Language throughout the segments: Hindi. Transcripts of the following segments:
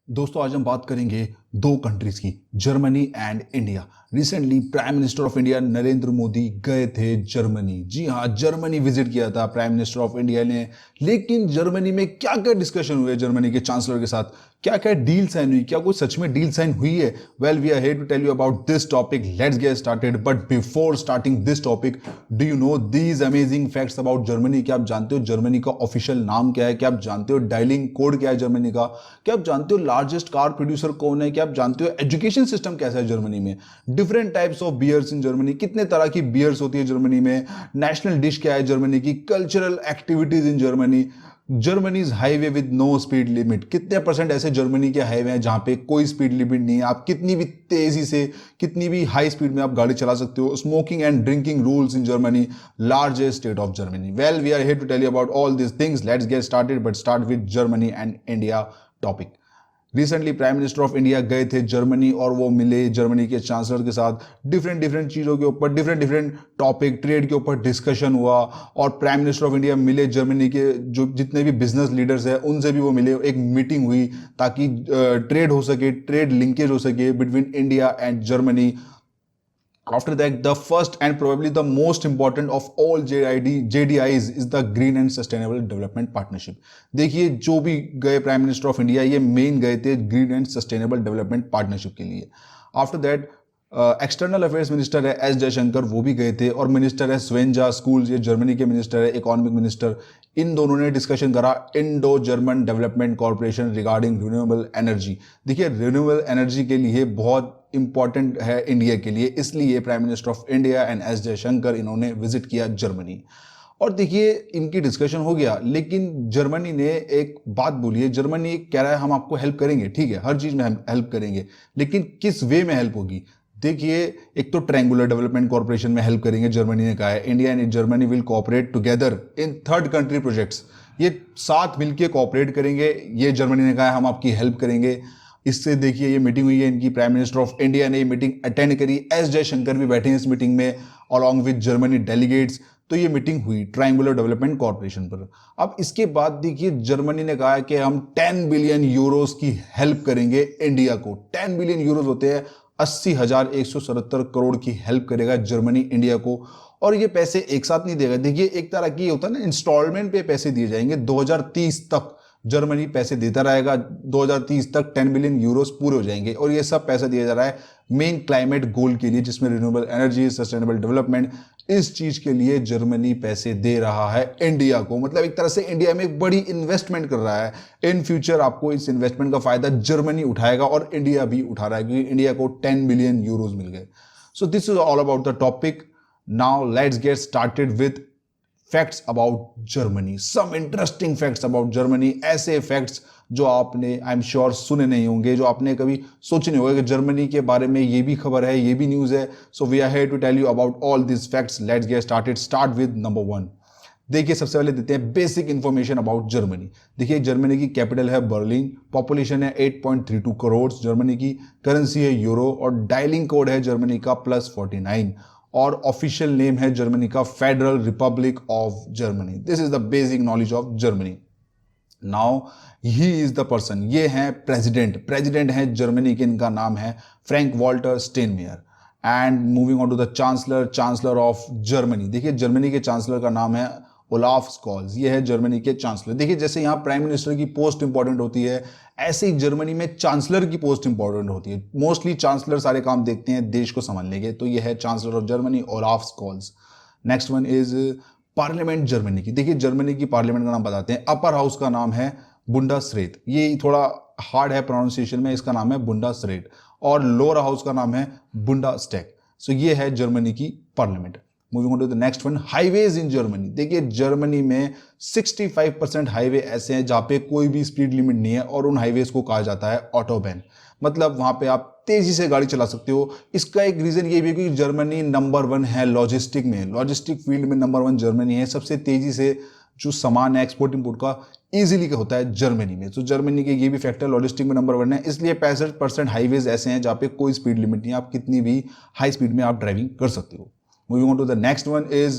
दोस्तों आज हम बात करेंगे दो कंट्रीज की, Germany and India. Recently prime minister of India Narendra Modi गए थे जर्मनी। जी हाँ, जर्मनी विजिट किया था प्राइम मिनिस्टर ऑफ इंडिया ने। लेकिन जर्मनी में क्या क्या डिस्कशन हुए जर्मनी के चांसलर के साथ, क्या क्या डील साइन हुई, क्या कोई सच में डील साइन हुई है? Well, we are here to tell you about this topic. Let's get started. But before starting this topic, do you know these amazing facts about Germany? क्या आप जानते हो जर्मनी का ऑफिशियल नाम क्या है? क्या आप जानते हो डायलिंग कोड क्या है जर्मनी का? क्या आप जानते हो लार्जेस्ट कार प्रोड्यूसर कौन है? क्या आप जानते हो एजुकेशन सिस्टम कैसा है जर्मनी में? Different types of beers in Germany, कितने तरह की बियर्स होती है जर्मनी में? नेशनल डिश क्या है जर्मनी की? Cultural activities in Germany. Germany's highway with no speed limit, कितने परसेंट ऐसे जर्मनी के हाईवे हैं जहां पे कोई स्पीड लिमिट नहीं है? आप कितनी भी तेजी से, कितनी भी हाई स्पीड में आप गाड़ी चला सकते हो। Smoking and drinking rules in Germany, largest state of Germany. Well, we are here to tell you about all this things. Let's get started, but start with Germany and India topic. Recently prime minister of India गए थे जर्मनी और वो मिले जर्मनी के चांसलर के साथ। डिफरेंट डिफरेंट चीज़ों के ऊपर, डिफरेंट डिफरेंट टॉपिक, ट्रेड के ऊपर डिस्कशन हुआ। और प्राइम मिनिस्टर ऑफ इंडिया मिले जर्मनी के जो जितने भी बिजनेस लीडर्स हैं उनसे भी वो मिले। एक मीटिंग हुई ताकि ट्रेड हो सके, ट्रेड लिंकेज हो सके between India and Germany. After that, the first and probably the most important of all JDIs is the Green and Sustainable Development Partnership. देखिए, जो भी गए प्राइम मिनिस्टर ऑफ इंडिया, ये मेन गए थे green and sustainable development partnership के लिए। After that external affairs minister है एस जयशंकर, वो भी गए थे। और मिनिस्टर है स्वेंजा स्कूल्स, ये जर्मनी के मिनिस्टर है, इकोनॉमिक मिनिस्टर। इन दोनों ने डिस्कशन करा Indo German development corporation regarding renewable energy. देखिए, रिन्यूएबल एनर्जी के लिए बहुत इंपॉर्टेंट है इंडिया के लिए, इसलिए prime minister of India and S Jaishankar इन्होंने विजिट किया जर्मनी। और देखिए, इनकी डिस्कशन हो गया, लेकिन जर्मनी ने एक बात बोली है। जर्मनी कह रहा है हम आपको हेल्प करेंगे, ठीक है, हर चीज में हम हेल्प करेंगे, लेकिन किस वे में हेल्प होगी? देखिए, एक तो ट्रायंगुलर डेवलपमेंट कॉर्पोरेशन में हेल्प करेंगे जर्मनी ने कहा है। India and Germany will cooperate together in third country projects. ये साथ मिलकर कोऑपरेट करेंगे, ये जर्मनी ने कहा है हम आपकी हेल्प करेंगे। इससे देखिए, ये मीटिंग हुई है इनकी, प्राइम मिनिस्टर ऑफ इंडिया ने ये मीटिंग अटेंड करी, एस जयशंकर भी बैठे हैं इस मीटिंग में अलॉन्ग विद जर्मनी डेलीगेट्स। तो ये मीटिंग हुई ट्रायंगुलर डेवलपमेंट कॉर्पोरेशन पर। अब इसके बाद देखिए, जर्मनी ने कहा है कि हम 10 बिलियन यूरोस की हेल्प करेंगे इंडिया को। 10 बिलियन यूरोस होते हैं 80,177 करोड़ की हेल्प करेगा जर्मनी इंडिया को। और ये पैसे एक साथ नहीं देगा। देखिए, एक तरह की होता है ना, इंस्टॉलमेंट पे पैसे दिए जाएंगे। 2030 तक जर्मनी पैसे देता रहेगा, 2030 तक 10 बिलियन यूरोस पूरे हो जाएंगे। और ये सब पैसा दिया जा रहा है मेन क्लाइमेट गोल के लिए, जिसमें रिन्यूएबल एनर्जी, सस्टेनेबल डेवलपमेंट, इस चीज के लिए जर्मनी पैसे दे रहा है इंडिया को। मतलब एक तरह से इंडिया में एक बड़ी इन्वेस्टमेंट कर रहा है। इन फ्यूचर आपको इस इन्वेस्टमेंट का फायदा जर्मनी उठाएगा और इंडिया भी उठा रहा है, क्योंकि इंडिया को 10 बिलियन यूरोज मिल गए। So this is all about the topic. Now let's get started with facts about Germany. Some interesting facts about Germany, ऐसे फैक्ट्स जो आपने आई एम श्योर सुने नहीं होंगे, जो आपने कभी सोचे नहीं होगा कि जर्मनी के बारे में ये भी खबर है, ये भी न्यूज़ है। So we are here to tell you about all this facts. Let's get started. Start with number 1। देखिए, सबसे पहले देते हैं बेसिक इंफॉर्मेशन अबाउट जर्मनी। देखिए, जर्मनी की कैपिटल है बर्लिन, पॉपुलेशन है 8.32 करोड़, जर्मनी की करेंसी है यूरो, और डायलिंग कोड है जर्मनी का +49, और ऑफिशियल नेम है जर्मनी का federal republic of Germany. This is the basic knowledge of Germany. Now he is the person, ये हैं प्रेसिडेंट हैं जर्मनी के, इनका नाम है Frank Walter Steinmeier. And moving on to the chancellor of Germany. देखिए, जर्मनी के चांसलर का नाम है ओलाफ स्कॉल्स, ये है जर्मनी के चांसलर। देखिए, जैसे यहाँ प्राइम मिनिस्टर की पोस्ट इंपॉर्टेंट होती है, ऐसे ही जर्मनी में चांसलर की पोस्ट इंपॉर्टेंट होती है। मोस्टली चांसलर सारे काम देखते हैं देश को संभालने के। तो ये है chancellor of Germany, Olaf Scholtz. Next one is parliament Germany की। देखिए, जर्मनी की पार्लियामेंट का नाम बताते हैं। अपर हाउस का नाम है बुंडसरेट, ये थोड़ा हार्ड है प्रोनाउंसिएशन में, इसका नाम है बुंडसरेट। और लोअर हाउस का नाम है बुंडस्टैग। सो ये है जर्मनी की parliament. Moving on to the next one, highways in Germany. देखिए, जर्मनी में 65% हाईवे ऐसे हैं जहां पे कोई भी स्पीड लिमिट नहीं है, और उन हाईवेज को कहा जाता है ऑटोबैन। मतलब वहां पे आप तेजी से गाड़ी चला सकते हो। इसका एक रीजन ये भी है कि जर्मनी नंबर 1 है लॉजिस्टिक में, लॉजिस्टिक फील्ड में नंबर 1 जर्मनी है। सबसे तेजी से जो सामान है एक्सपोर्ट इंपोर्ट का इजीली होता है जर्मनी में। तो जर्मनी के ये भी फैक्टर, लॉजिस्टिक में नंबर 1 है, इसलिए 65% हाईवेज ऐसे हैं जहाँ पे कोई स्पीड लिमिट नहीं है, आप कितनी भी हाई स्पीड में आप ड्राइविंग कर सकते हो। Moving on to the next one is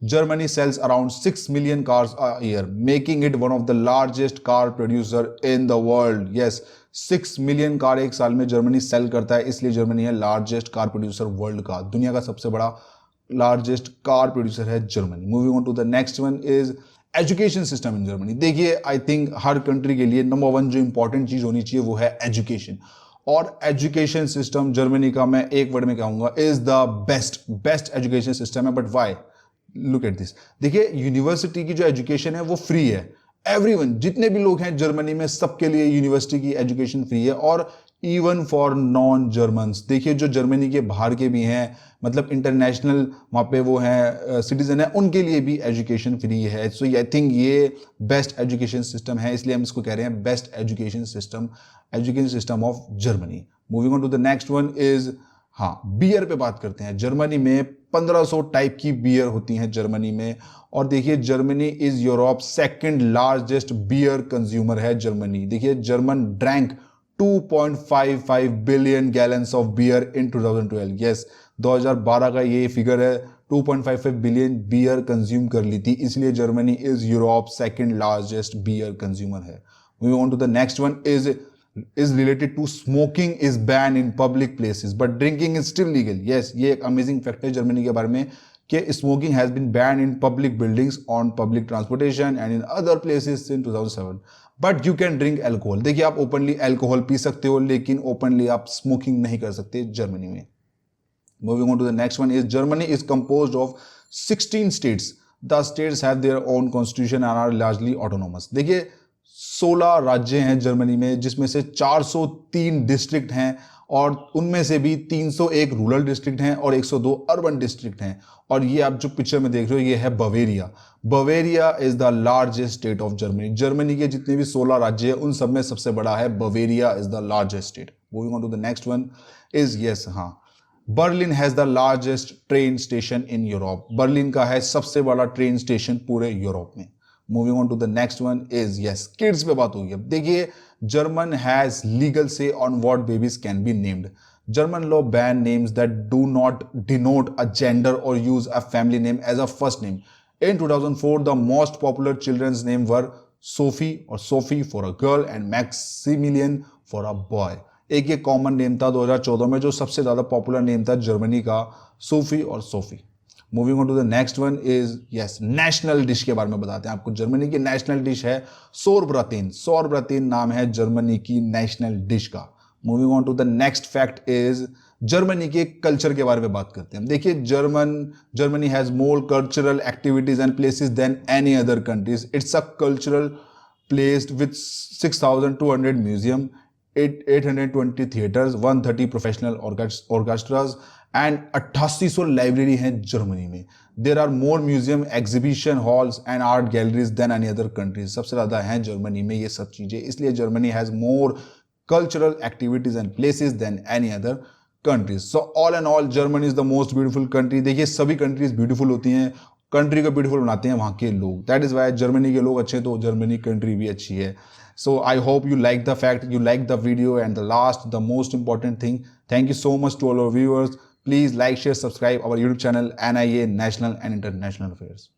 Germany sells around 6 million cars a year, making it one of the largest car producer in the world. Yes, 6 million car एक साल में जर्मनी सेल करता है, इसलिए जर्मनी है लार्जेस्ट कार प्रोड्यूसर वर्ल्ड का, दुनिया का सबसे बड़ा लार्जेस्ट कार प्रोड्यूसर है Germany. Moving on to the next one is education system in Germany. देखिए आई थिंक हर कंट्री के लिए नंबर वन जो इंपॉर्टेंट चीज होनी चाहिए वो है एजुकेशन, और एजुकेशन सिस्टम जर्मनी का मैं एक वर्ड में कहूंगा is the best education system है। But why? Look at this. देखिए यूनिवर्सिटी की जो एजुकेशन है वो फ्री है, एवरीवन, जितने भी लोग हैं जर्मनी में सबके लिए यूनिवर्सिटी की एजुकेशन फ्री है, और इवन फॉर नॉन जर्मन्स। देखिए जो जर्मनी के बाहर के भी हैं, मतलब इंटरनेशनल वहाँ पे वो हैं सिटीजन है, उनके लिए भी एजुकेशन फ्री है। सो आई थिंक ये बेस्ट एजुकेशन सिस्टम है, इसलिए हम इसको कह रहे हैं best education system of Germany. Moving on to the next one is, हाँ, बियर पे बात करते हैं। जर्मनी में 1500 टाइप की बियर होती हैं जर्मनी में, और देखिए Germany is Europe second largest beer consumer है जर्मनी। देखिए German drank 2.55 billion gallons of beer in 2012। Yes, 2012 का ये फिगर है, 2.55 बिलियन बियर कंज्यूम कर ली थी, इसलिए Germany is Europe second largest beer consumer है। Moving on to the next one is related to smoking is banned in public places but drinking is still legal. Yes, ये एक अमेजिंग फैक्ट है जर्मनी के बारे में कि smoking has been banned in public buildings, on public transportation and in other places since 2007. But you can drink alcohol. देखिए आप ओपनली अल्कोहल पी सकते हो, लेकिन ओपनली आप स्मोकिंग नहीं कर सकते जर्मनी में। Moving on to the next one is Germany is composed of 16 states. The states have their own constitution and are largely autonomous. देखिए 16 राज्य हैं जर्मनी में, जिसमें से 403 डिस्ट्रिक्ट हैं, और उनमें से भी 301 रूरल डिस्ट्रिक्ट हैं और 102 अर्बन डिस्ट्रिक्ट हैं। और ये आप जो पिक्चर में देख रहे हो ये है Bavaria. Bavaria is the largest state of Germany. Germany के जितने भी 16 राज्य हैं उन सब में सबसे बड़ा है Bavaria is the largest state. Moving on to the next one is, yes, हाँ, Berlin has the largest train station in Europe. Berlin का है सबसे बड़ा ट्रेन स्टेशन पूरे यूरोप में। Moving on to the next one is, yes, kids पे बात होगी। अब देखिए German has legal say on what babies can be named. German law ban names that do not denote a gender और use a family name as a first name. In 2004 the most popular children's name were Sophie और Sophie for a girl and Maximilian for a boy. एक ये कॉमन नेम था 2014 में, जो सबसे ज्यादा पॉपुलर नेम था जर्मनी का, सोफी और Sophie. Moving on to the next one is, yes, national dish के बारे में बताते हैं आपको। जर्मनी की नेशनल डिश है सोरब्रातेन। सोरब्रातेन नाम है जर्मनी की नेशनल डिश का। Moving on to the next fact is, Germany के कल्चर के बारे में बात करते हैं। देखिए Germany has more cultural activities and places than any other countries. It's a cultural place with 6200 museum, 820 theatres, 130 professional orchestras and 8800 library हैं जर्मनी में। There are more museum, exhibition halls and art galleries than any other countries. सबसे ज्यादा हैं जर्मनी में ये सब चीजें, इसलिए Germany has more cultural activities and places than any other countries. So all and all Germany is the most beautiful country. देखिए सभी कंट्रीज ब्यूटीफुल होती हैं, कंट्री को ब्यूटीफुल बनाते हैं वहाँ के लोग। दैट इज वाई जर्मनी के लोग अच्छे हैं तो जर्मनी कंट्री भी अच्छी है। So I hope you like the fact, you like the video, and the last, the most important thing, thank you so much to all our viewers. Please like, share, subscribe our YouTube channel NIA National and International Affairs.